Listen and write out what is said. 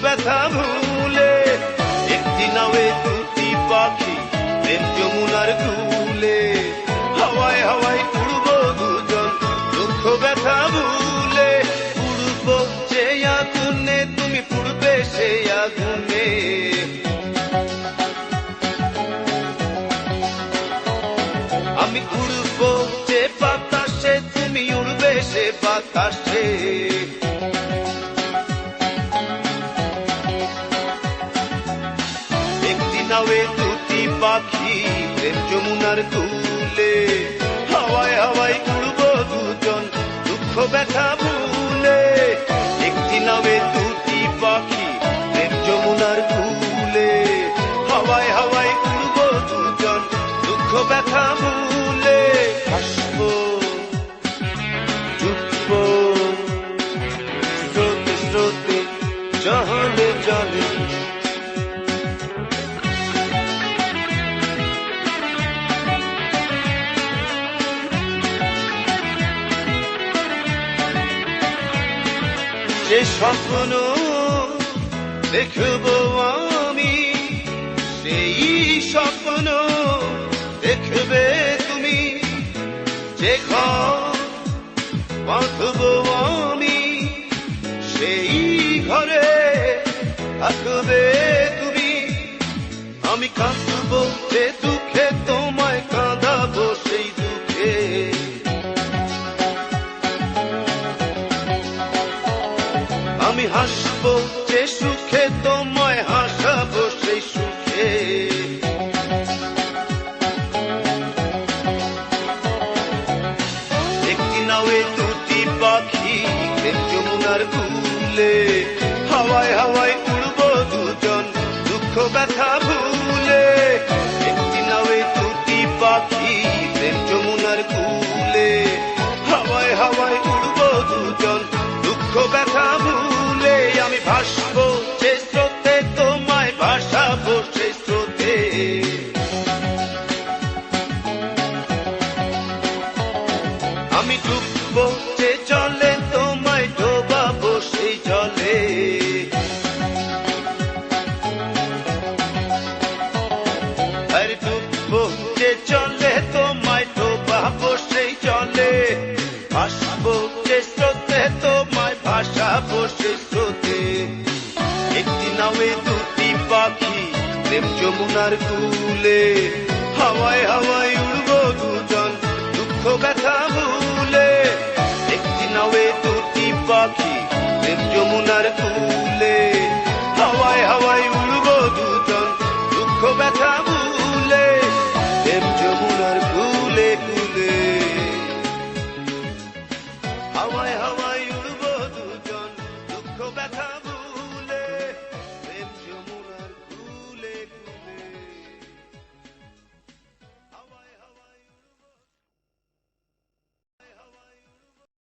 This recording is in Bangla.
ব্যথা ভুলে, একটি নাওয়ে দুটি পাখি প্রেম যমুনার কূলে। হাওয়ায় হাওয়ায় উড়বো দুজন দুঃখ ব্যথা ভুলে, উড়বো যে আগুনে তুমি পুড়বে সে আগুনে। আমি উড়বো যে বাতাসে তুমি উড়বে সে বাতাসে। একটি নাওয়ে দুটি পাখি প্রেম যমুনার কূলে, হাওয়ায় হাওয়ায় উড়বো দুজন দুঃখ ব্যথা ভুলে। একটি নাওয়ে দুটি পাখি প্রেম যমুনার কূলে, হাওয়ায় হাওয়ায় উড়বো দুজন দুঃখ ব্যথা ভুলে। হাসবো ছুটবো স্রোতে স্রোতে জলে জলে। যে স্বপ্ন দেখবো আমি সেই স্বপ্ন দেখবে তুমি। যে ঘর বাঁধবো আমি সেই ঘরে থাকবে তুমি। আমি কাঁদবো যে দুঃখে তোমায় কাঁদাবো সেই দুঃখে। আমি হাসবো যে সুখে তোমায় হাসাবো সেই সুখে। একটি নাওয়ে দুটি পাখি প্রেম যমুনার কূলে, হাওয়ায় হাওয়ায় উড়বো দুজন দুঃখ ব্যথা ভুলে। একটি নাওয়ে দুটি পাখি প্রেম যমুনার কূলে, হাওয়ায় হাওয়ায় উড়বো দুজন দুঃখ ব্যথা ভুলে। আমি ভাসবো যে স্রোতে তোমায় ভাসাবো সেই স্রোতে। আমি ডুববো যে জলে তোমায় ডোবাবো সেই জলে। আর ডুববো যে জলে তোমায় ডোবাবো সেই জলে। ভাসবো যে স্রোতে তোমায় ভাসাবো সেই স্রোতে। একটি নাওয়ে দুটি পাখি প্রেম যমুনার কূলে, হাওয়ায় হাওয়ায় উড়বো দুজন দুঃখ ব্যথা ভুলে। একটি নাওয়ে দুটি পাখি প্রেম যমুনার কূলে।